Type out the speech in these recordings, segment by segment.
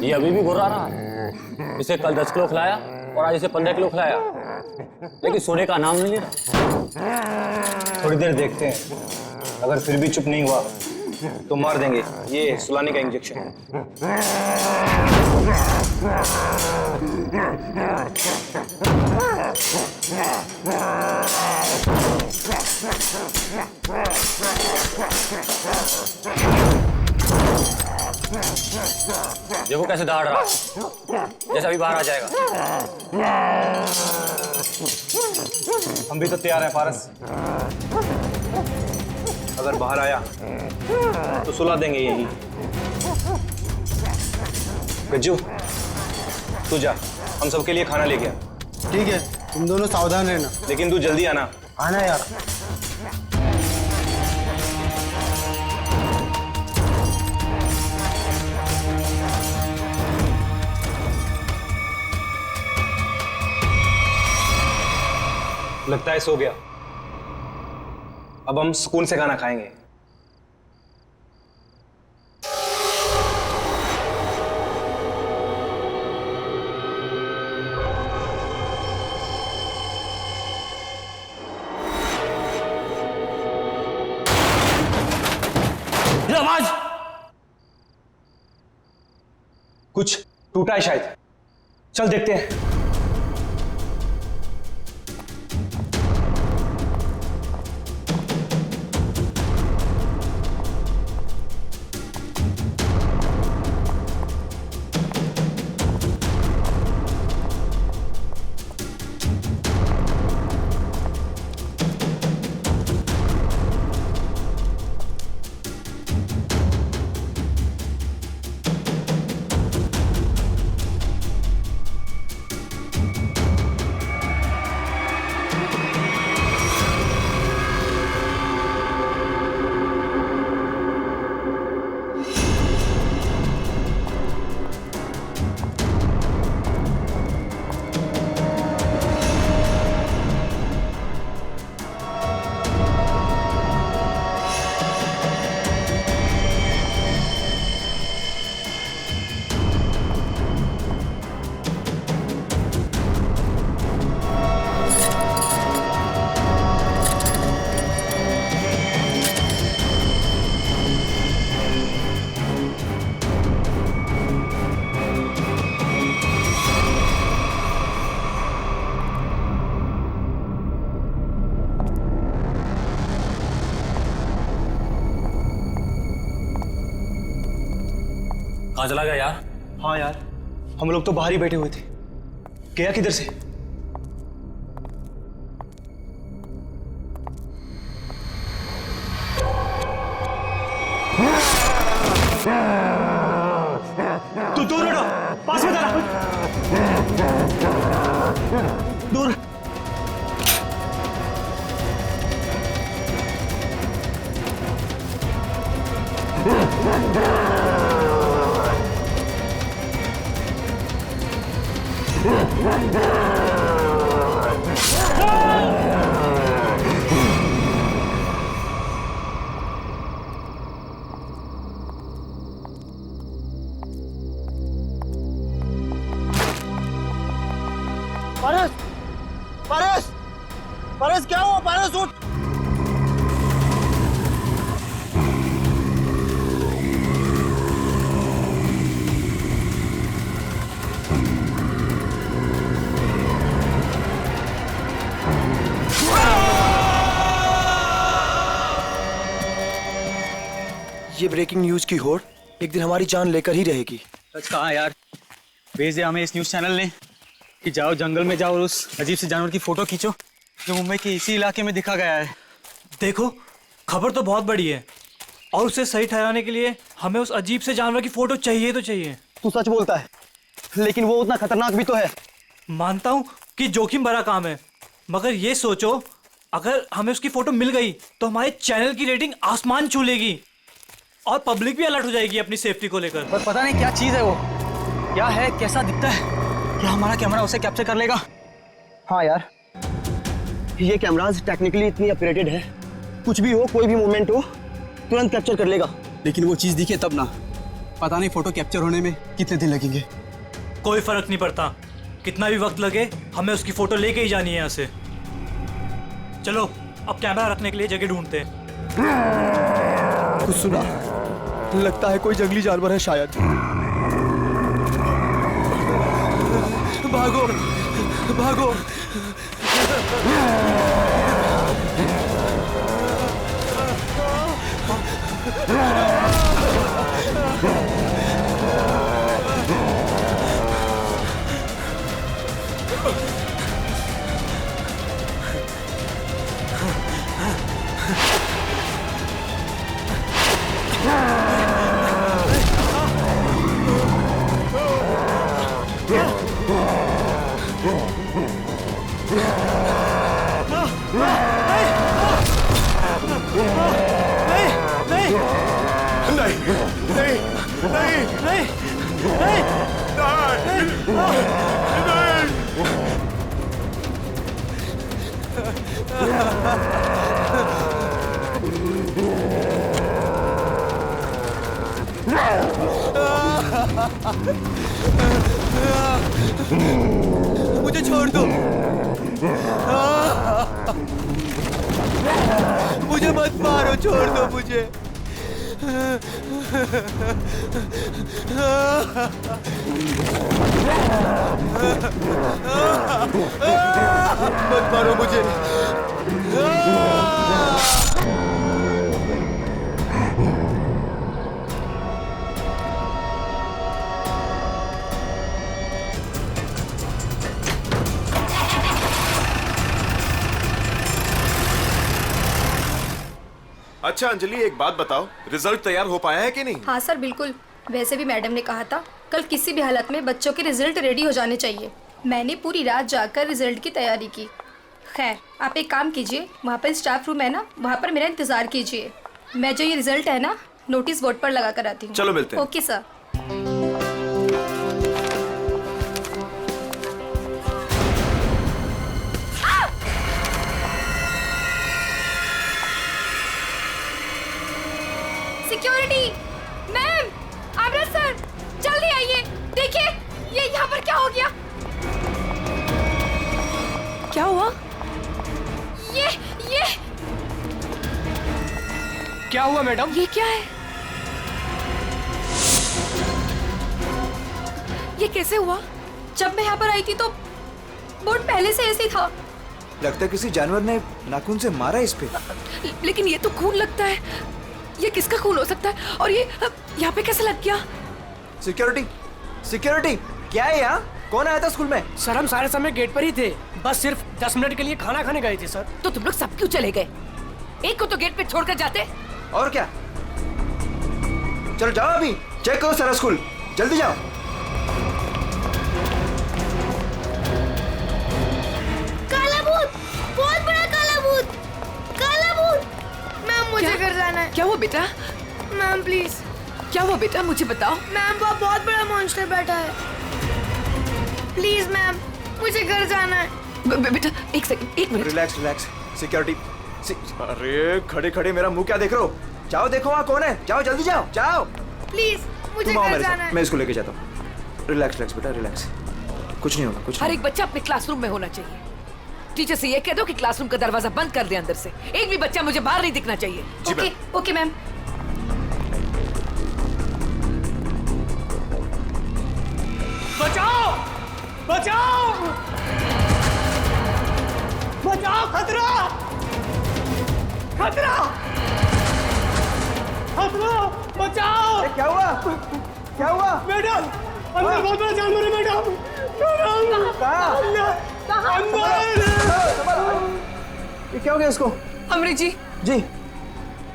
ये अभी भी घुरा रहा है। इसे कल 10 किलो खिलाया और आज इसे 15 किलो खिलाया, लेकिन सोने का नाम नहीं ले रहा। थोड़ी देर देखते हैं, अगर फिर भी चुप नहीं हुआ तो मार देंगे। ये सुलाने का इंजेक्शन है। देखो कैसे दहाड़ रहा है, जैसा भी बाहर आ जाएगा। हम भी तो तैयार हैं पारस। अगर बाहर आया तो सुला देंगे यही। गज्जू तू जा, हम सबके लिए खाना लेके आ। ठीक है, तुम दोनों सावधान रहना। लेकिन तू जल्दी आना। आना यार। लगता है सो गया। अब हम सुकून से खाना खाएंगे। ये आवाज कुछ टूटा है शायद। चल देखते हैं। कहाँ चला गया यार? हाँ यार, हम लोग तो बाहर ही बैठे हुए थे। गया किधर से? तू दूर हटो, पास में जाना। दूर। पारस, पारस, पारस क्या हुआ? पारस उठ। ये ब्रेकिंग न्यूज की होड़ एक दिन हमारी जान लेकर ही रहेगी। सच कहा यार, भेज दिया हमें इस न्यूज चैनल ने कि जाओ जंगल में जाओ और उस अजीब से जानवर की फोटो खींचो जो मुंबई के इसी इलाके में दिखा गया है। देखो, खबर तो बहुत बड़ी है और उसे सही ठहराने के लिए हमें उस अजीब से जानवर की फोटो चाहिए तो चाहिए। तू सच बोलता है, लेकिन वो उतना खतरनाक भी तो है। मानता हूँ कि जोखिम भरा काम है, मगर ये सोचो अगर हमें उसकी फोटो मिल गई तो हमारे चैनल की रेटिंग आसमान छू लेगी और पब्लिक भी अलर्ट हो जाएगी अपनी सेफ्टी को लेकर। पर पता नहीं क्या चीज है वो, क्या है, कैसा दिखता है, क्या हमारा कैमरा उसे कैप्चर कर लेगा? हाँ यार, ये कैमराज टेक्निकली इतनी अपग्रेडेड है, कुछ भी हो, कोई भी मूवमेंट हो, तुरंत कैप्चर कर लेगा। लेकिन वो चीज दिखे तब ना। पता नहीं फोटो कैप्चर होने में कितने दिन लगेंगे। कोई फर्क नहीं पड़ता, कितना भी वक्त लगे हमें उसकी फोटो लेके ही जानी है यहाँ से। चलो अब कैमरा रखने के लिए जगह ढूंढते हैं। कुछ सुना? लगता है कोई जंगली जानवर है शायद। भागो भागो। मुझे छोड़ दो। मुझे मत मारो, छोड़ दो मुझे। मत मारो मुझे। अच्छा अंजलि, एक बात बताओ, रिजल्ट तैयार हो पाया है कि नहीं? हाँ सर बिल्कुल। वैसे भी मैडम ने कहा था कल किसी भी हालत में बच्चों के रिजल्ट रेडी हो जाने चाहिए। मैंने पूरी रात जाकर रिजल्ट की तैयारी की। खैर आप एक काम कीजिए, वहाँ पर स्टाफ रूम है ना, वहाँ पर मेरा इंतजार कीजिए। मैं जो ये रिजल्ट है ना नोटिस बोर्ड पर लगा कर आती हूँ। चलो मिलते हैं। Okay sir. सिक्योरिटी मैम, आमरा सर, जल्दी आइए। देखिए ये यहाँ पर क्या हो गया। क्या हुआ? ये क्या हुआ मैडम? ये क्या है? ये कैसे हुआ? जब मैं यहाँ पर आई थी तो बोर्ड पहले से ऐसे ही था। लगता है किसी जानवर ने नाखून से मारा इस पे। लेकिन ये तो खून लगता है। ये किसका खून हो सकता है? और ये यहाँ पे कैसे लग गया? सिक्योरिटी, सिक्योरिटी, क्या है यहाँ? कौन आया था स्कूल में? सर हम सारे समय गेट पर ही थे, बस सिर्फ 10 मिनट के लिए खाना खाने गए थे सर। तो तुम लोग सब क्यों चले गए? एक को तो गेट पे छोड़कर जाते। और क्या? चलो जाओ, अभी चेक करो सारा स्कूल, जल्दी जाओ। काला भूत, बहुत बड़ा काला भूत, काला भूत। मैम मुझे घर जाना है। क्या हुआ बेटा? Ma'am please. क्या हुआ बेटा, मुझे बताओ। मैम वो बहुत बड़ा मॉन्स्टर बैठा है। प्लीज मैम, मुझे घर जाना है। बेटा एक सेकंड, एक मिनट। Relax relax. सिक्योरिटी, अरे खड़े खड़े मेरा मुंह क्या देख रहे हो? जाओ देखो वहाँ कौन है, जाओ जल्दी जाओ, जाओ। प्लीज मुझे तुम आओ घर मेरे जाना साथ, है। मैं इसको लेके जाता हूँ। रिलैक्स रिलैक्स बेटा, रिलैक्स, कुछ नहीं होगा, कुछ हर नहीं। एक बच्चा अपने क्लासरूम में होना चाहिए। टीचर से ये कह दो कि क्लासरूम का दरवाजा बंद कर दे अंदर से। एक भी बच्चा मुझे बाहर नहीं दिखना चाहिए। Okay okay ma'am. बचाओ बचाओ बचाओ, खतरा खतरा खतरा, बचाओ। क्या हुआ? क्या हुआ? मैडम अंदर बहुत बड़ा जानवर है मैडम। ये क्या हो गया इसको? अमृत जी, जी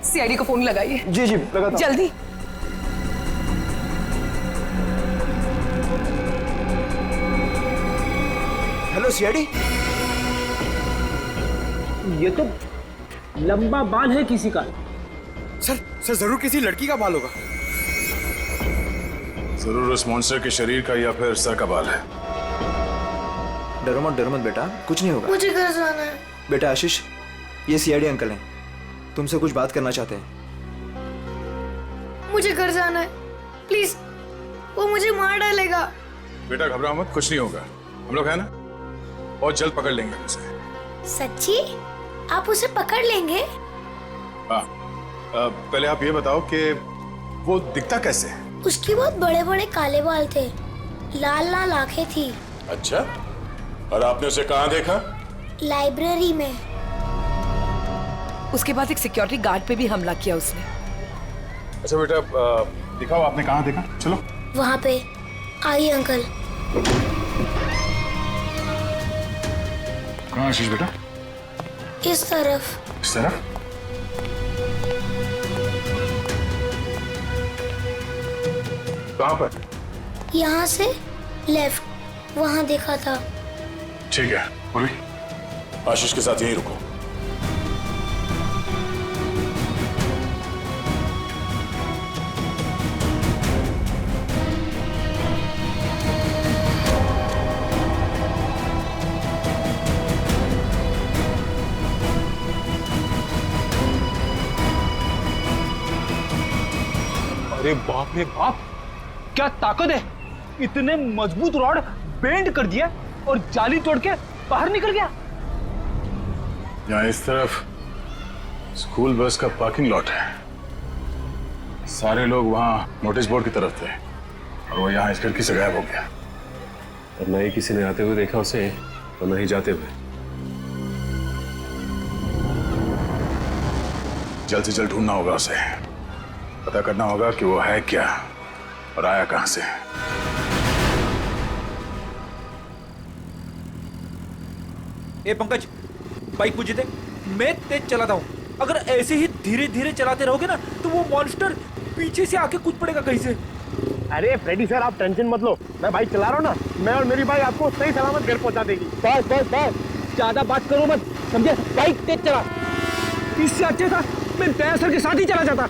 सीआईडी को फोन लगाइए। जी जी लगाता हूं। जल्दी। Hello CID. ये तो लंबा बाल है किसी का। सर जरूर किसी लड़की का बाल होगा। जरूर उस मॉन्स्टर के शरीर का या फिर सर का बाल है। डरो मत बेटा, कुछ नहीं होगा। मुझे घर जाना है। बेटा आशीष, ये सीआईडी अंकल हैं, तुमसे कुछ बात करना चाहते हैं। मुझे घर जाना है, प्लीज। वो मुझे मार डालेगा। बेटा घबराओ मत, कुछ नहीं होगा। हम लोग है ना, बहुत जल्द पकड़ लेंगे उसे। सच्ची? आप उसे पकड़ लेंगे? हाँ। पहले आप ये बताओ कि वो दिखता कैसे है? उसके बहुत बड़े बड़े काले बाल थे, लाल लाल आंखें थी। अच्छा, और आपने उसे कहाँ देखा? लाइब्रेरी में। उसके बाद एक सिक्योरिटी गार्ड पे भी हमला किया उसने। अच्छा बेटा, दिखाओ आपने कहाँ देखा। चलो वहाँ पे। आइए अंकल। कहाँ आशीष बेटा? इस तरफ। इस तरफ? कहाँ पर? यहाँ से लेफ्ट, वहाँ देखा था। ठीक है, पूरी आशीष के साथ यहीं रुको। अरे बाप रे बाप, क्या ताकत है! इतने मजबूत रॉड बेंड कर दिया और जाली तोड़ के बाहर निकल गया। यहाँ इस तरफ स्कूल बस का पार्किंग लॉट है। सारे लोग वहाँ नोटिस बोर्ड की तरफ थे और वो यहाँ इस खिड़की से गायब हो गया। और न ही किसी ने आते हुए देखा उसे और न ही जाते हुए। जल्द से जल्द ढूंढना होगा उसे, पता करना होगा कि वो है क्या और आया कहां से। ए पंकज, बाइक मुझे दे, मैं तेज चलाता हूँ। अगर ऐसे ही धीरे धीरे चलाते रहोगे ना तो वो मॉन्स्टर पीछे से आके कूद पड़ेगा कहीं से। अरे फ्रेडी सर, आप टेंशन मत लो, मैं बाइक चला रहा हूँ ना, मैं और मेरी बाइक आपको सही सलामत घर पहुंचा देगी। बस बस बस, ज्यादा बात करो मत, समझे? बाइक तेज चला। इससे अच्छे था मैं दया सर के साथ ही चला जाता।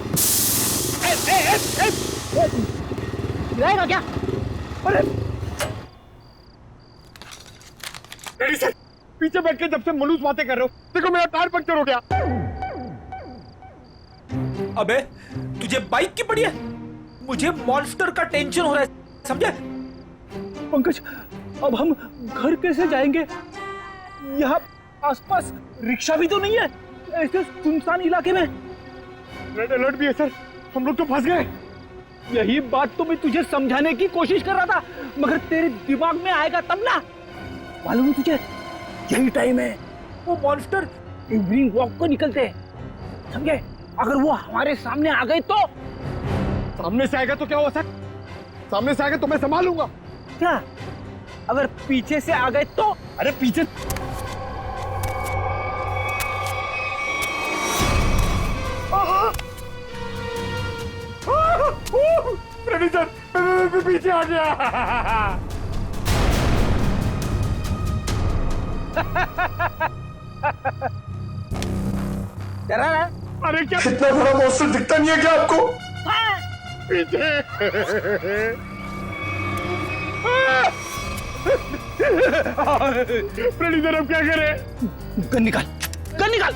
रहेगा क्या? अरे फ्रेडी सर, पीछे बैठ के जब से मलूस बातें कर रहे हो, देखो मेरा टायर पंक्चर हो गया। अबे तुझे बाइक की पड़ी है, मुझे मॉन्स्टर का टेंशन हो रहा है, समझे? पंकज, अब हम घर कैसे जाएंगे? यहाँ आसपास रिक्शा भी तो नहीं है, ऐसे सुनसान इलाके में। रेड अलर्ट भी है सर, हम लोग तो फंस गए। यही बात तो मैं तुझे समझाने की कोशिश कर रहा था, मगर तेरे दिमाग में आएगा तब ना। मालूम है तुझे, यही टाइम है वो मॉन्स्टर इवनिंग वॉक को निकलते हैं, समझे? अगर वो हमारे सामने आ गए तो? सामने से आएगा तो क्या हुआ सर? सामने से आएगा तो मैं संभालूंगा। क्या? अगर पीछे से आ गए तो? अरे पीछे फ्रेडी सर, मैं पीछे आ गया। डरा रहा? अरे क्या इतना बड़ा मॉन्स्टर दिखता नहीं है क्या आपको? पीछे। फ्रेडी सर, अब क्या करें? गन निकाल, गन निकाल।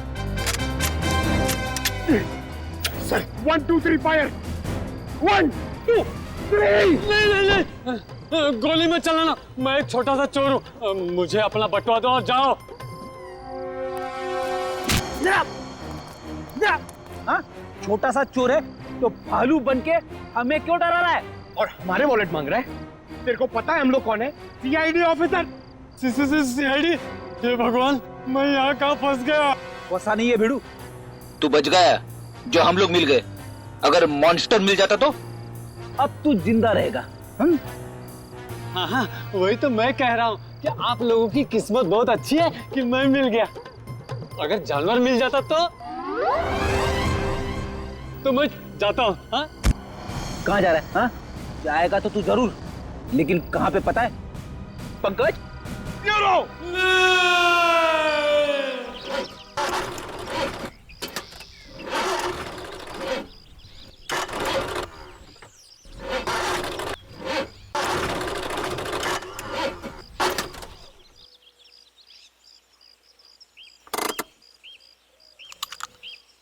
Sir 1 2 3 fire. 1 2 3। नहीं, गोली में चलाना, मैं एक छोटा सा चोर हूँ, मुझे अपना बटवा दो और जाओ। हाँ? छोटा सा चोर है तो भालू बन के हमें क्यों डरा रहा है और हमारे वॉलेट मांग रहा है? तेरे को पता है हम लोग कौन है? CID officer. सीआईडी? हे भगवान, मैं यहाँ कहाँ फंस गया? फंसा नहीं है भिड़ू, तू बच गया जो हम लोग मिल गए। अगर मॉन्स्टर मिल जाता तो? अब तू जिंदा रहेगा। हाँ हाँ, वही तो मैं कह रहा हूँ कि आप लोगों की किस्मत बहुत अच्छी है कि मैं मिल गया। अगर जानवर मिल जाता तो मैं जाता हूँ। हाँ? कहाँ जा रहा है? हाँ? जाएगा तो तू जरूर, लेकिन कहाँ पे पता है? पंकज,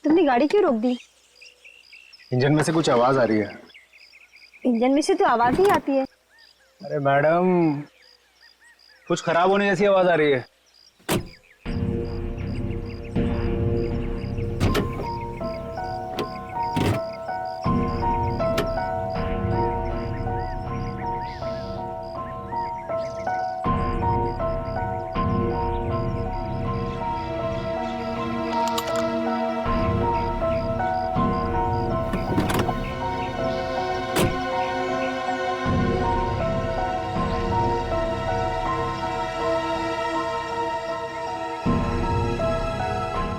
तुमने गाड़ी क्यों रोक दी? इंजन में से कुछ आवाज आ रही है। इंजन में से तो आवाज ही आती है। अरे मैडम, कुछ खराब होने जैसी आवाज आ रही है।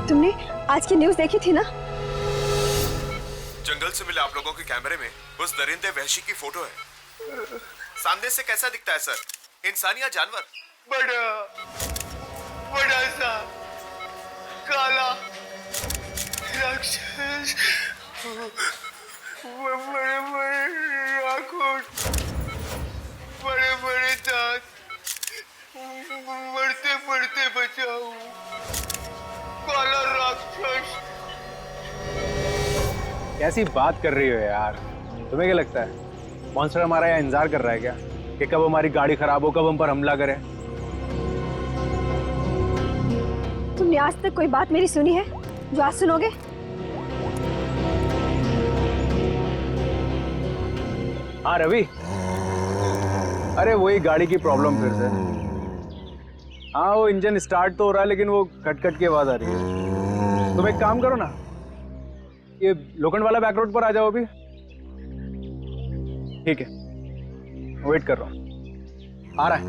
तुमने आज की न्यूज़ देखी थी ना? जंगल से मिले आप लोगों के कैमरे में उस दरिंदे वहशी की फोटो है। सामने से कैसा दिखता है सर? इंसान या जानवर? बड़ा बड़ा सा काला राक्षस, बड़े बड़े आंखों, बड़े बड़े दांत, बढ़ते बढ़ते बचाओ, काला राक्षस। कैसी बात कर रही हो यार? तुम्हें क्या लगता है मॉन्स्टर हमारा यहाँ इंतजार कर रहा है क्या कि कब हमारी गाड़ी खराब हो, कब हम पर हमला करे? तुमने आज तक कोई बात मेरी सुनी है जो आज सुनोगे? हाँ रवि, अरे वही गाड़ी की प्रॉब्लम फिर से। हाँ वो इंजन स्टार्ट तो हो रहा है लेकिन वो कट कट की आवाज आ रही है। तुम एक काम करो ना, ये लोखंड वाला बैक रोड पर आ जाओ अभी। ठीक है, वेट कर रहा हूँ, आ रहा है।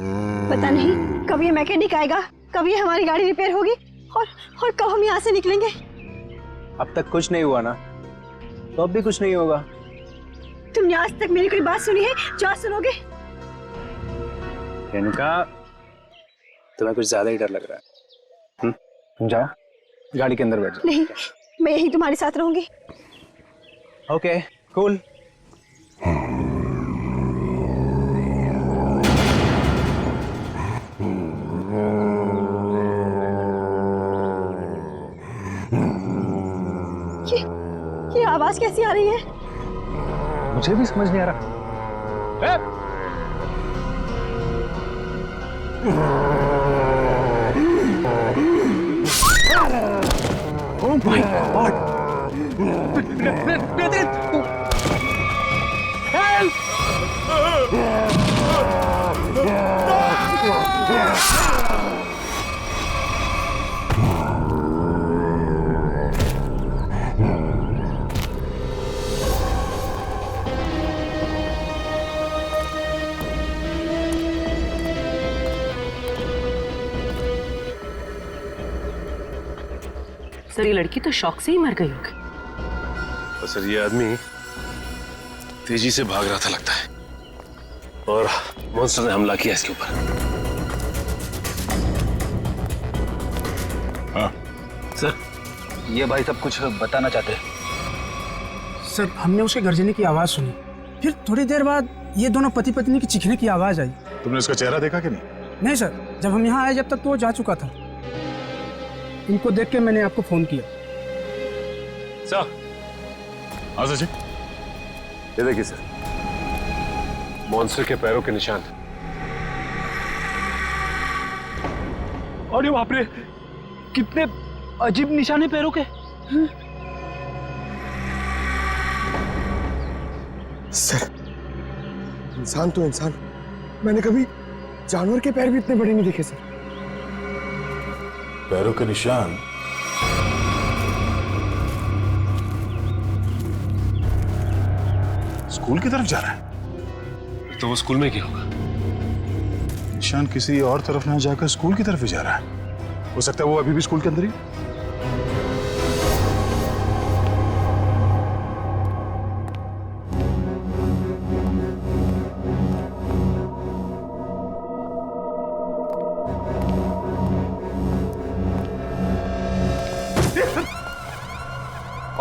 पता नहीं कब ये मैकेनिक आएगा, कब ये हमारी गाड़ी रिपेयर होगी और कब हम यहाँ से निकलेंगे। अब तक कुछ नहीं हुआ ना, तो अब भी कुछ नहीं होगा। तुमने आज तक मेरी कोई बात सुनी है जो आज सुनोगे? इनका तुम्हें कुछ ज्यादा ही डर लग रहा है। तुम जाओ गाड़ी के अंदर बैठ जाओ। नहीं, मैं यहीं तुम्हारे साथ रहूंगी। Okay cool. ये आवाज कैसी आ रही है? मुझे भी समझ नहीं आ रहा। Oh my God! Help! Sir ये लड़की तो शौक से ही मर गई होगी। तो सर ये आदमी तेजी से भाग रहा था लगता है और मॉन्स्टर ने हमला किया इसके ऊपर। हाँ सर ये भाई सब कुछ बताना चाहते हैं। सर हमने उसके गर्जने की आवाज सुनी, फिर थोड़ी देर बाद ये दोनों पति पत्नी की चीखने की आवाज आई। तुमने उसका चेहरा देखा कि नहीं? नहीं सर, जब हम यहाँ आए जब तक तो वो जा चुका था। इनको देख के मैंने आपको फोन किया। सर हाँ सर जी, ये देखिए सर, मॉन्स्टर के पैरों के निशान। और ये बाप रे, कितने अजीब निशाने पैरों के। सर इंसान तो इंसान, मैंने कभी जानवर के पैर भी इतने बड़े नहीं देखे सर। पैरों के निशान? स्कूल की तरफ जा रहा है? तो वो स्कूल में क्या होगा? निशान किसी और तरफ ना जाकर स्कूल की तरफ ही जा रहा है। हो सकता है वो अभी भी स्कूल के अंदर ही।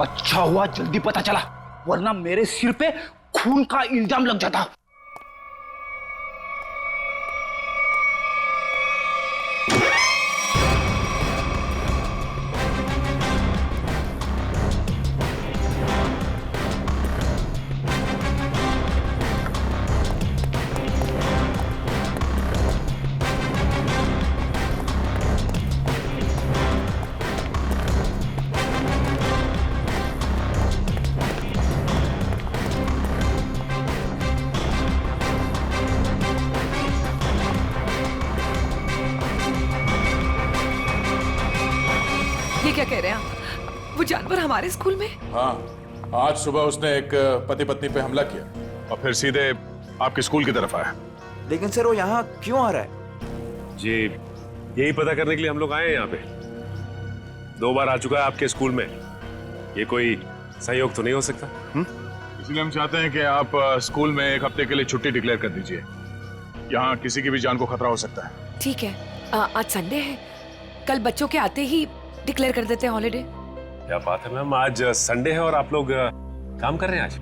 अच्छा हुआ जल्दी पता चला, वरना मेरे सिर पे खून का इल्जाम लग जाता। जानवर हमारे स्कूल में? हाँ, आज सुबह उसने एक पति पत्नी पे हमला किया और फिर सीधे आपके स्कूल की तरफ आया। लेकिन सर वो यहाँ क्यों आ रहा है? जी यही पता करने के लिए हम लोग आए हैं यहाँ पे। 2 बार आ चुका है आपके स्कूल में, ये कोई सहयोग तो नहीं हो सकता? इसलिए हम चाहते हैं कि आप स्कूल में 1 हफ्ते के लिए छुट्टी डिक्लेयर कर दीजिए। यहाँ किसी की भी जान को खतरा हो सकता है। ठीक है, आज संडे है, कल बच्चों के आते ही डिक्लेयर कर देते हैं हॉलिडे। क्या बात है मैम, आज संडे है और आप लोग काम कर रहे हैं आज?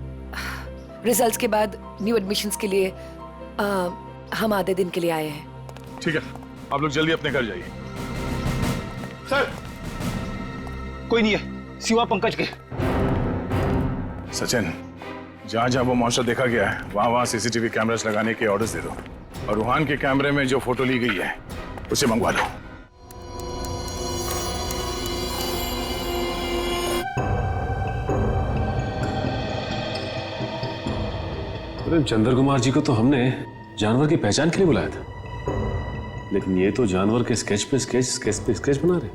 रिजल्ट्स के बाद न्यू एडमिशन्स के लिए हम आधे दिन के लिए आए हैं। ठीक है, आप लोग जल्दी अपने घर जाइए। सर कोई नहीं है सिवा पंकज के। सचिन, जहां जहां वो मॉन्स्टर देखा गया है वहां सीसीटीवी कैमरास लगाने के ऑर्डर्स दे दो और रूहान के कैमरे में जो फोटो ली गई है उसे मंगवा लो। चंद्र कुमार जी को तो हमने जानवर की पहचान के लिए बुलाया था, लेकिन ये तो जानवर के स्केच पे स्केच बना रहे।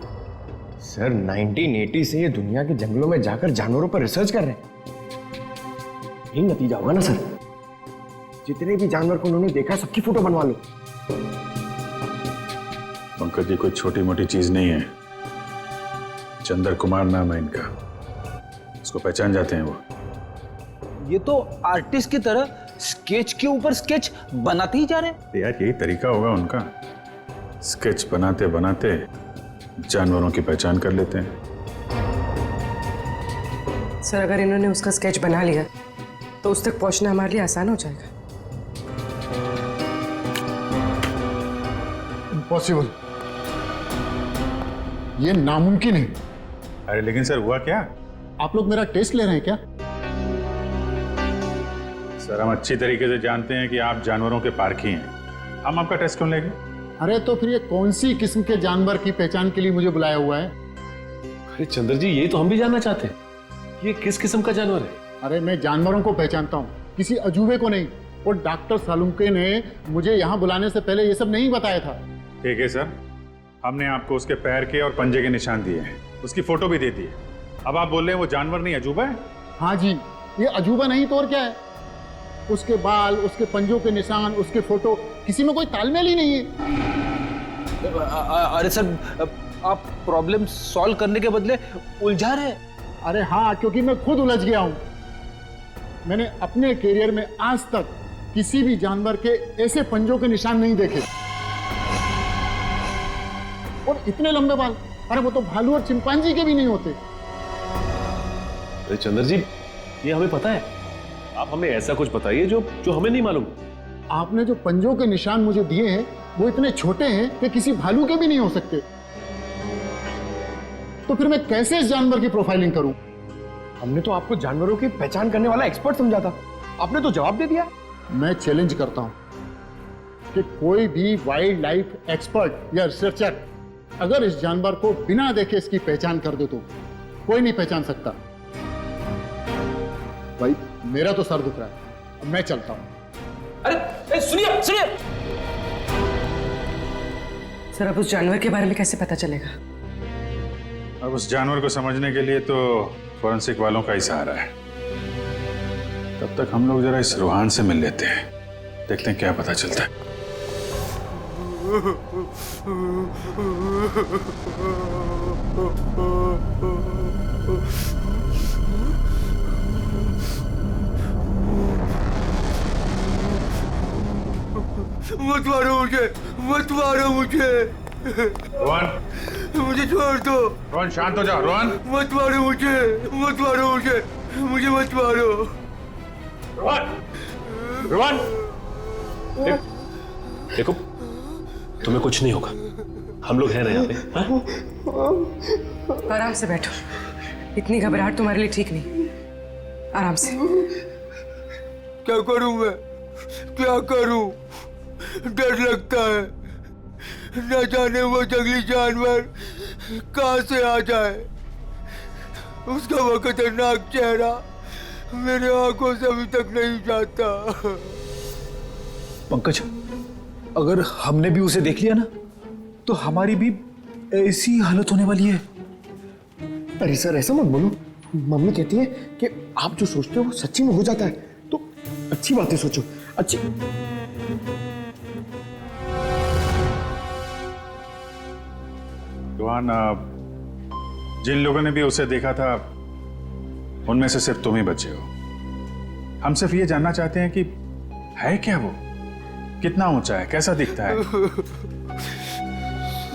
सर 1980 से ये दुनिया के जंगलों में जाकर जानवरों पर रिसर्च कर रहे हैं। यही नतीजा होगा ना सर। जितने भी जानवर को उन्होंने देखा सबकी फोटो बनवा लो। पंकज जी कोई छोटी मोटी चीज नहीं है। चंद्र कुमार नाम है इनका, उसको पहचान जाते हैं वो। ये तो आर्टिस्ट की तरह स्केच के ऊपर स्केच बनाते ही जा रहे हैं। यार यही तरीका होगा उनका, स्केच बनाते बनाते जानवरों की पहचान कर लेते हैं। सर अगर इन्होंने उसका स्केच बना लिया तो उस तक पहुंचना हमारे लिए आसान हो जाएगा। इम्पॉसिबल, ये नामुमकिन है। अरे लेकिन सर हुआ क्या? आप लोग मेरा टेस्ट ले रहे हैं क्या? सर हम अच्छी तरीके से जानते हैं कि आप जानवरों के पारखी हैं, हम आपका टेस्ट क्यों लेंगे? अरे तो फिर ये कौन सी किस्म के जानवर की पहचान के लिए मुझे बुलाया हुआ है? अरे चंद्र जी ये तो हम भी जानना चाहते हैं, ये किस किस्म का जानवर है? अरे मैं जानवरों को पहचानता हूँ, किसी अजूबे को नहीं। और डॉक्टर सालुंके ने मुझे यहाँ बुलाने से पहले ये सब नहीं बताया था। ठीक है सर, हमने आपको उसके पैर के और पंजे के निशान दिए हैं, उसकी फोटो भी दे दी है। अब आप बोल रहे हैं वो जानवर नहीं अजूबा है? हाँ जी, ये अजूबा नहीं तो और क्या है। उसके बाल, उसके पंजों के निशान, उसके फोटो, किसी में कोई तालमेल ही नहीं है। अरे सर आप प्रॉब्लम सॉल्व करने के बदले उलझा रहे हैं। अरे हाँ, क्योंकि मैं खुद उलझ गया हूँ। मैंने अपने करियर में आज तक किसी भी जानवर के ऐसे पंजों के निशान नहीं देखे और इतने लंबे बाल। अरे वो तो भालू और चिंपांजी के भी नहीं होते। अरे चंद्र जी ये हमें पता है, आप हमें ऐसा कुछ बताइए जो हमें नहीं मालूम। आपने जो पंजों के निशान मुझे दिए हैं वो इतने छोटे हैं कि किसी भालू के भी नहीं हो सकते। तो फिर मैं कैसे इस जानवर की प्रोफाइलिंग करूं? हमने तो आपको जानवरों की पहचान करने वाला एक्सपर्ट समझा था, आपने तो जवाब दे दिया। मैं चैलेंज करता हूं कि कोई भी वाइल्ड लाइफ एक्सपर्ट या रिसर्चर अगर इस जानवर को बिना देखे इसकी पहचान कर दे तो कोई नहीं पहचान सकता। भाई मेरा तो सर दुख रहा है, अब मैं चलता हूं। अरे सुनिए सुनिए सर अब उस जानवर के बारे में कैसे पता चलेगा? अब उस जानवर को समझने के लिए तो फॉरेंसिक वालों का ही सहारा है। तब तक हम लोग जरा इस रूहान से मिल लेते हैं, देखते हैं क्या पता चलता है। मत मारो मुझे, मत मारो मुझे। रोहन मुझे छोड़ दो। रोहन शांत हो जाओ। रोहन मत मारो मुझे, मत मारो मुझे, मुझे मत मारो। रोहन रोहन देखो तुम्हें कुछ नहीं होगा, हम लोग हैं ना यहाँ पे। आराम से बैठो, इतनी घबराहट तुम्हारे लिए ठीक नहीं। आराम से। क्या करूं मैं, क्या करूं? डर लगता है, न जाने वो जंगली जानवर कहां से आ जाए। उसका वो खतरनाक चेहरा मेरे आंखों से अभी तक नहीं जाता। पंकज, अगर हमने भी उसे देख लिया ना तो हमारी भी ऐसी हालत होने वाली है। अरे सर ऐसा मत बोलो, मम्मी कहती है कि आप जो सोचते हो वो सच्ची में हो जाता है, तो अच्छी बातें सोचो। अच्छी रोहन, जिन लोगों ने भी उसे देखा था उनमें से सिर्फ तुम ही बचे हो। हम सिर्फ ये जानना चाहते हैं कि है क्या वो, कितना ऊंचा है, कैसा दिखता है।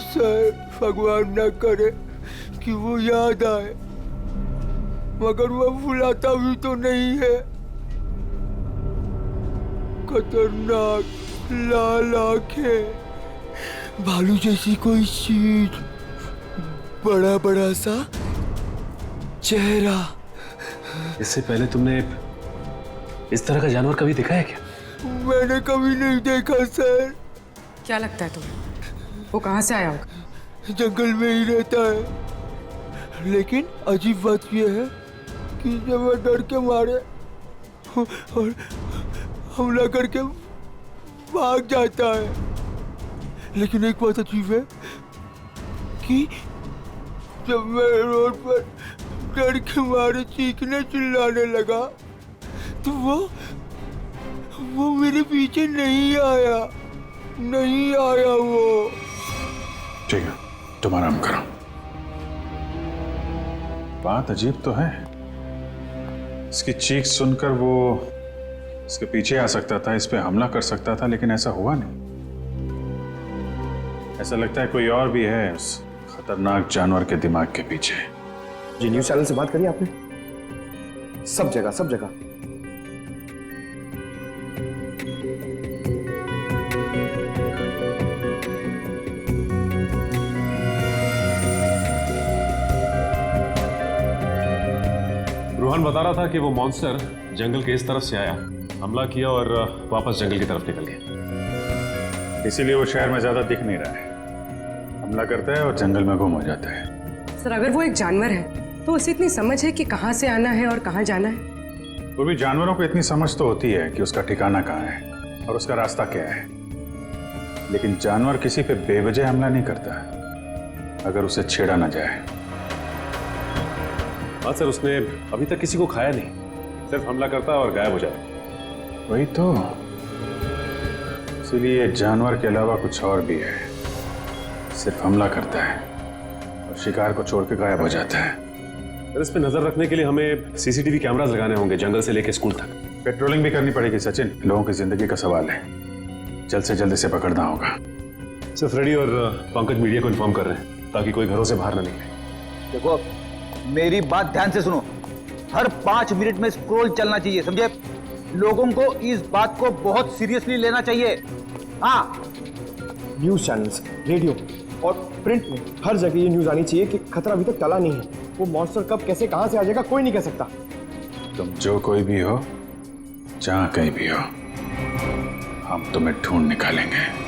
सर भगवान न करे कि वो याद आए, मगर वो भुलाता भी तो नहीं है। खतरनाक लाल आंखें, भालू जैसी कोई चीज, बड़ा बड़ा सा चेहरा। इससे पहले तुमने इस तरह का जानवर कभी देखा है क्या? मैंने कभी नहीं देखा सर। क्या लगता है तुम्हें वो कहाँ से आया होगा? जंगल में ही रहता है, लेकिन अजीब बात यह है कि जब मैं डर के मारे और हमला करके भाग जाता है। लेकिन एक बात अजीब है कि जब मैं रोड पर डर के मारे चीखने चिल्लाने लगा तो वो मेरे पीछे नहीं आया वो। ठीक है, तुम आराम करो। बात अजीब तो है, इसकी चीख सुनकर वो इसके पीछे आ सकता था, इस पे हमला कर सकता था, लेकिन ऐसा हुआ नहीं। ऐसा लगता है कोई और भी है उस खतरनाक जानवर के दिमाग के पीछे। जी न्यूज चैनल से बात करी आपने? सब जगह सब जगह। रोहन बता रहा था कि वो मॉन्स्टर जंगल के इस तरफ से आया, हमला किया और वापस जंगल की तरफ निकल गया। इसीलिए वो शहर में ज्यादा दिख नहीं रहा है, हमला करता है और जंगल में गुम हो जाता है। सर अगर वो एक जानवर है तो उसे इतनी समझ है कि कहाँ से आना है और कहाँ जाना है? वो भी जानवरों को इतनी समझ तो होती है कि उसका ठिकाना कहाँ है और उसका रास्ता क्या है, लेकिन जानवर किसी पे बेवजह हमला नहीं करता अगर उसे छेड़ा ना जाए। हाँ सर, उसने अभी तक किसी को खाया नहीं, सिर्फ हमला करता है और गायब हो जाता। वही तो, इसीलिए जानवर के अलावा कुछ और भी है, सिर्फ हमला करता है और शिकार को छोड़ के गायब हो जाता है। सर इस पे नजर रखने के लिए हमें सीसीटीवी कैमरास लगाने होंगे जंगल से लेकर स्कूल तक। पेट्रोलिंग भी करनी पड़ेगी सचिन, लोगों की जिंदगी का सवाल है, जल्द से जल्द इसे पकड़ना होगा। सर फ्रेडी और पंकज मीडिया को इन्फॉर्म कर रहे हैं ताकि कोई घरों से बाहर ना निकले। देखो मेरी बात ध्यान से सुनो, हर 5 मिनट में स्क्रॉल चलना चाहिए, समझे? लोगों को इस बात को बहुत सीरियसली लेना चाहिए। हाँ, न्यूज चैनल्स, रेडियो और प्रिंट में हर जगह ये न्यूज आनी चाहिए कि खतरा अभी तक टला नहीं है। वो मॉन्स्टर कब कैसे कहां से आ जाएगा कोई नहीं कह सकता। तुम जो कोई भी हो, जहां कहीं भी हो, हम तुम्हें ढूंढ निकालेंगे।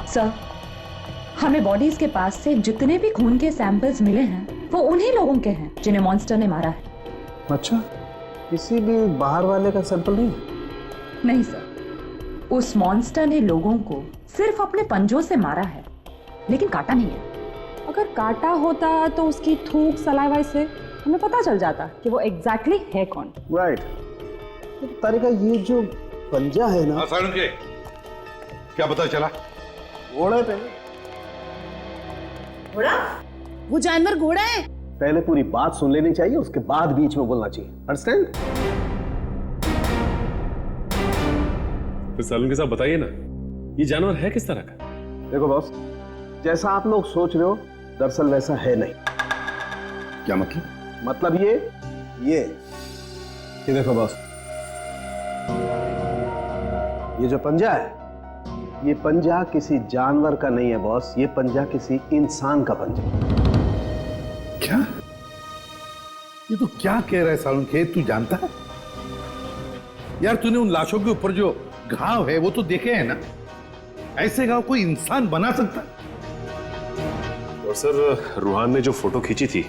सर, हमें बॉडीज के पास से जितने भी खून के सैंपल्स मिले हैं वो उन्हीं लोगों के हैं जिन्हें मॉन्स्टर ने मारा है। अच्छा, किसी भी बाहर वाले का सैंपल नहीं? नहीं सर, उस मॉन्स्टर ने लोगों को सिर्फ अपने पंजों से मारा है, लेकिन काटा नहीं है। अगर काटा होता तो उसकी थूक सलाइवा से हमें पता चल जाता कि वो एग्जैक्टली है कौन। राइट। तो तारिका ये जो पंजा है ना, क्या पता चला? घोड़ा पे। घोड़ा? वो जानवर घोड़ा है? पहले पूरी बात सुन लेनी चाहिए, उसके बाद बीच में बोलना चाहिए। अंडरस्टैंड? फिर सालून के साथ बताइए ना, ये जानवर है किस तरह का? देखो बॉस, जैसा आप लोग सोच रहे हो दरअसल वैसा है नहीं। क्या मतलब? मतलब ये देखो बॉस, ये जो पंजा है, ये पंजा किसी जानवर का नहीं है बॉस, ये पंजा किसी इंसान का पंजा। क्या? ये तो क्या कह रहा है सालुंखेत, तू जानता है? यार तूने उन लाशों के ऊपर जो घाव है वो तो देखे हैं ना? ऐसे घाव कोई इंसान बना सकता है? और सर रूहान ने जो फोटो खींची थी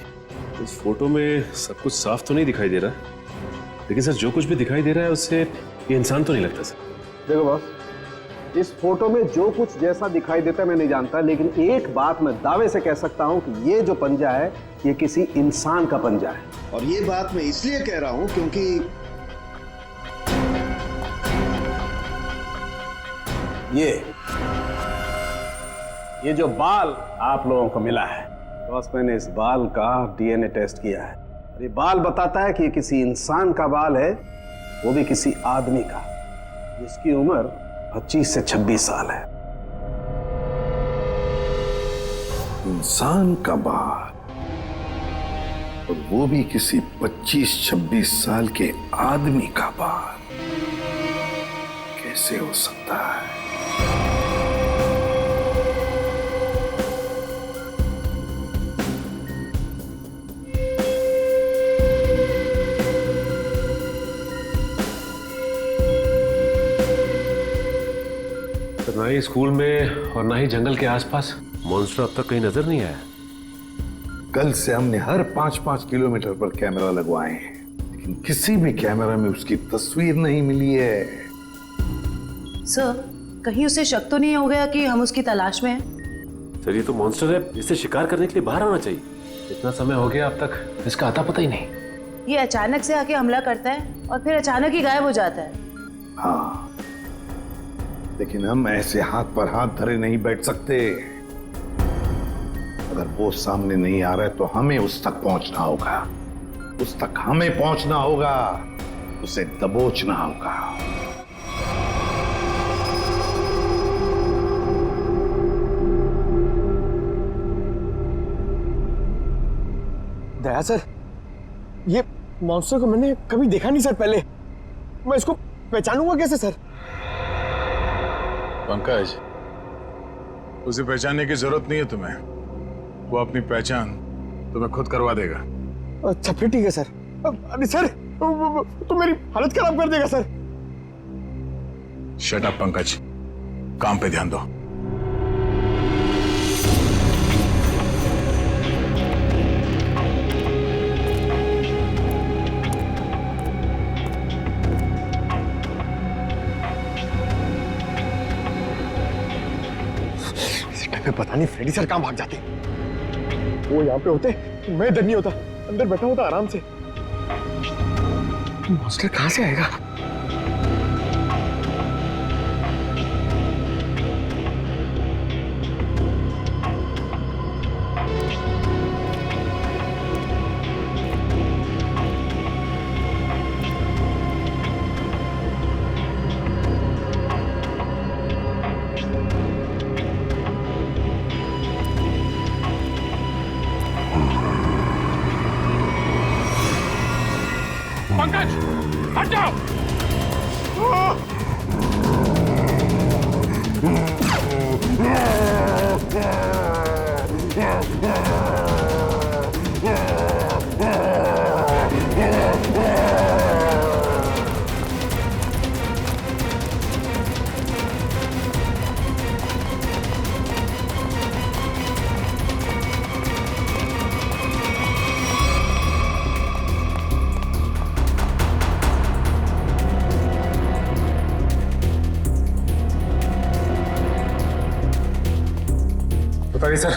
उस फोटो में सब कुछ साफ तो नहीं दिखाई दे रहा, लेकिन सर जो कुछ भी दिखाई दे रहा है उससे ये इंसान तो नहीं लगता सर। देखो बॉस, इस फोटो में जो कुछ जैसा दिखाई देता है मैं नहीं जानता, लेकिन एक बात मैं दावे से कह सकता हूं कि ये जो पंजा है ये किसी इंसान का पंजा है। और ये बात मैं इसलिए कह रहा हूं क्योंकि ये जो बाल आप लोगों को मिला है, बॉस मैंने इस बाल का डीएनए टेस्ट किया है। ये बाल बताता है कि ये किसी इंसान का बाल है, वो भी किसी आदमी का जिसकी उम्र 25 से 26 साल है। इंसान का बाल, और वो भी किसी 25-26 साल के आदमी का बाल, कैसे हो सकता है? ना ही स्कूल में और ना ही जंगल के आसपास मॉन्स्टर अब तक कहीं नजर नहीं आया। कल से हमने हर 5-5 किलोमीटर पर कैमरा लगवाए हैं, लेकिन किसी भी कैमरा में उसकी तस्वीर नहीं मिली है। सर, कहीं उसे शक तो नहीं हो गया कि हम उसकी तलाश में हैं? सर ये तो मॉन्स्टर है, इसे शिकार करने के लिए बाहर आना चाहिए। इतना समय हो गया अब तक इसका आता पता ही नहीं। ये अचानक से आके हमला करता है और फिर अचानक ही गायब हो जाता है। हाँ, लेकिन हम ऐसे हाथ पर हाथ धरे नहीं बैठ सकते। अगर वो सामने नहीं आ रहा है तो हमें उस तक पहुंचना होगा, उस तक हमें पहुंचना होगा, उसे दबोचना होगा। दया सर, ये मॉन्स्टर को मैंने कभी देखा नहीं सर पहले। मैं इसको पहचानूंगा कैसे सर? पंकज, उसे पहचानने की जरूरत नहीं है तुम्हें, वो अपनी पहचान तुम्हें खुद करवा देगा। अच्छा फिर ठीक है सर। अरे सर, तो मेरी हालत खराब कर देगा सर। शट अप पंकज, काम पे ध्यान दो। पता नहीं फ्रेडी सर कहां भाग जाते। वो यहाँ पे होते मैं इधर नहीं होता, अंदर बैठा होता आराम से। मॉन्स्टर कहां से आएगा? पंकज, हट जाओ। बताइए सर,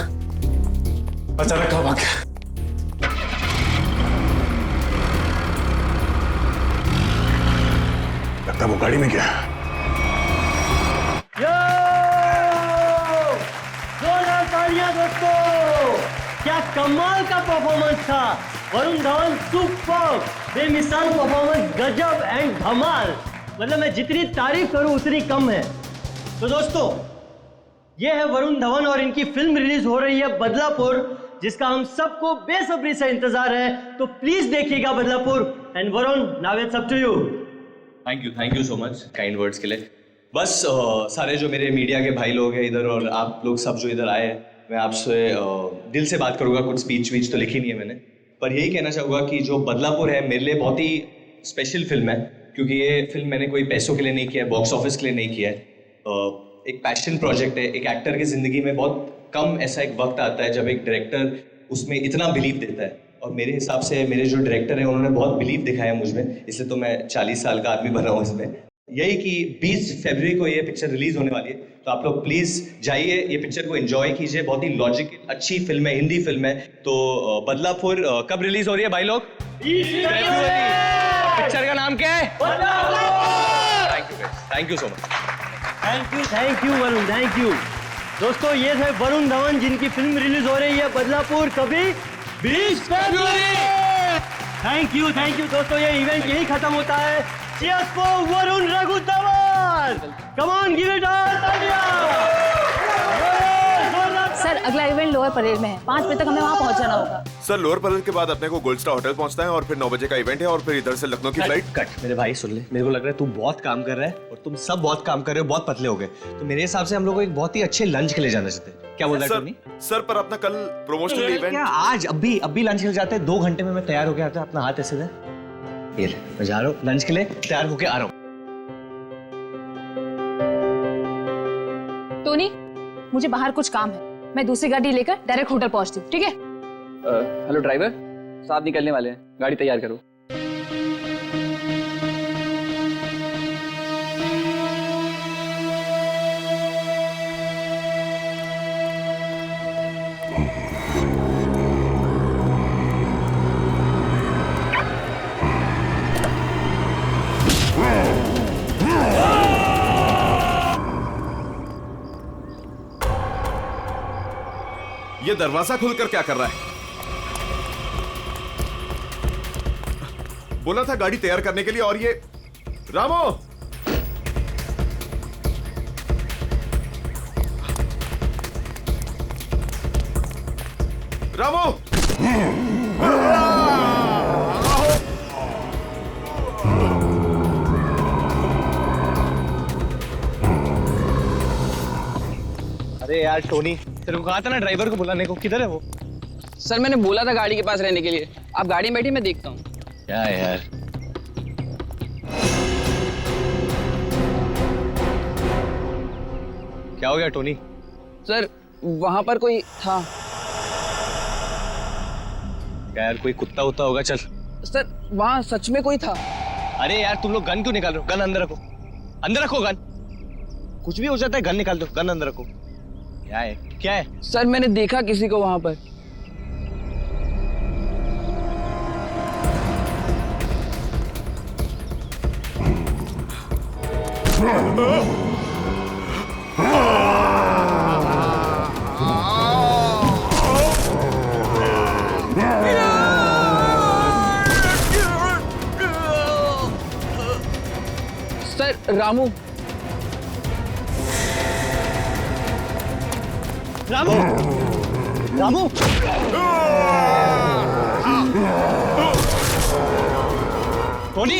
अचानक कहाँ भाग गया? लगता वो गाड़ी में गया। जोरदार तालियां दोस्तों, क्या कमाल का परफॉर्मेंस था। वरुण धवन सुपर, बेमिसाल परफॉर्मेंस, गजब एंड धमाल। मतलब मैं जितनी तारीफ करूं उतनी कम है। तो दोस्तों, ये है वरुण धवन और इनकी फिल्म रिलीज हो रही है बदलापुर, जिसका हम सबको बेसब्री से इंतजार है। तो प्लीज देखिएगा Badlapur. And Varun, now it's up to you. Thank you so much kind words के लिए। बस सारे जो मेरे मीडिया के भाई लोग हैं इधर और आप लोग सब जो इधर आए हैं, मैं आपसे दिल से बात करूंगा। कुछ स्पीच वीच तो लिखी नहीं है मैंने, पर यही कहना चाहूँगा कि जो बदलापुर है मेरे लिए बहुत ही स्पेशल फिल्म है, क्योंकि ये फिल्म मैंने कोई पैसों के लिए नहीं किया है, बॉक्स ऑफिस के लिए नहीं किया है। एक पैशन प्रोजेक्ट है। एक एक्टर की ज़िंदगी में बहुत कम ऐसा एक वक्त आता है जब एक डायरेक्टर उसमें इतना बिलीव देता है, और मेरे हिसाब से मेरे जो डायरेक्टर हैं उन्होंने बहुत बिलीव दिखाया मुझ में, इसलिए तो मैं 40 साल का आदमी बना हूँ इसमें। यही कि 20 फरवरी को ये पिक्चर रिलीज होने वाली है, तो आप लोग प्लीज जाइए, ये पिक्चर को एंजॉय कीजिए। बहुत ही लॉजिकल अच्छी फिल्म है, हिंदी फिल्म है। तो बदलापुर कब रिलीज हो रही है भाई लोग? पिक्चर का नाम क्या है? Thank you so much. Thank you Varun, thank you. दोस्तों ये थे वरुण धवन जिनकी फिल्म रिलीज हो रही है बदलापुर कभी 20 फरवरी। थैंक यू दोस्तों, ये इवेंट यही खत्म होता है। Cheers for Varun Raghu Dhawan. Come on, give it all, sir अगला इवेंट लोअर परेड में है, 5 बजे तक हमें वहाँ पहुँचना होगा। सर लोअर परेड के बाद अपने को गोल्ड स्टार होटल पहुंचना है और फिर 9 बजे का इवेंट है और फिर इधर से लखनऊ की फ्लाइट। कट मेरे भाई, सुन ले, मेरे को लग रहा है तू बहुत काम कर रहा है और तुम सब बहुत काम कर रहे हो, बहुत पतले हो गए। तो मेरे हिसाब से हम लोग को एक बहुत ही अच्छे लंच के लिए जाना चाहते हैं। क्या बोल रहा है टोनी? सर पर अपना कल प्रमोशनल इवेंट क्या आज अभी लंच के लिए जाते हैं? 2 घंटे में मैं तैयार होके आता हूं। अपना हाथ ऐसे दे, ये ले, मैं जा रहा हूँ लंच के लिए, तैयार होके आ रहा हूँ। टोनी, मुझे बाहर कुछ काम है, मैं दूसरी गाड़ी लेकर डायरेक्ट होटल पहुंचती हूँ, ठीक है? हेलो ड्राइवर, साहब निकलने वाले हैं, गाड़ी तैयार करो। ये दरवाजा खुलकर क्या कर रहा है? बोला था गाड़ी तैयार करने के लिए, और ये रामो! रामो! अरे यार टोनी, तेरे को कहा था ना ड्राइवर को बुलाने को, किधर है वो? सर मैंने बोला था गाड़ी के पास रहने के लिए, आप गाड़ी में बैठी, मैं देखता हूँ। क्या है यार? क्या हो गया टोनी? सर वहां पर कोई था। क्या यार, कोई कुत्ता उत्ता होगा? चल। सर वहां सच में कोई था। अरे यार तुम लोग गन क्यों निकाल रहे हो? गन अंदर रखो, अंदर रखो गन। कुछ भी हो जाता है, गन निकाल दो, गन अंदर रखो। क्या है? क्या है? सर मैंने देखा किसी को वहां पर। सर रामू। रामू! रामू! टोनी!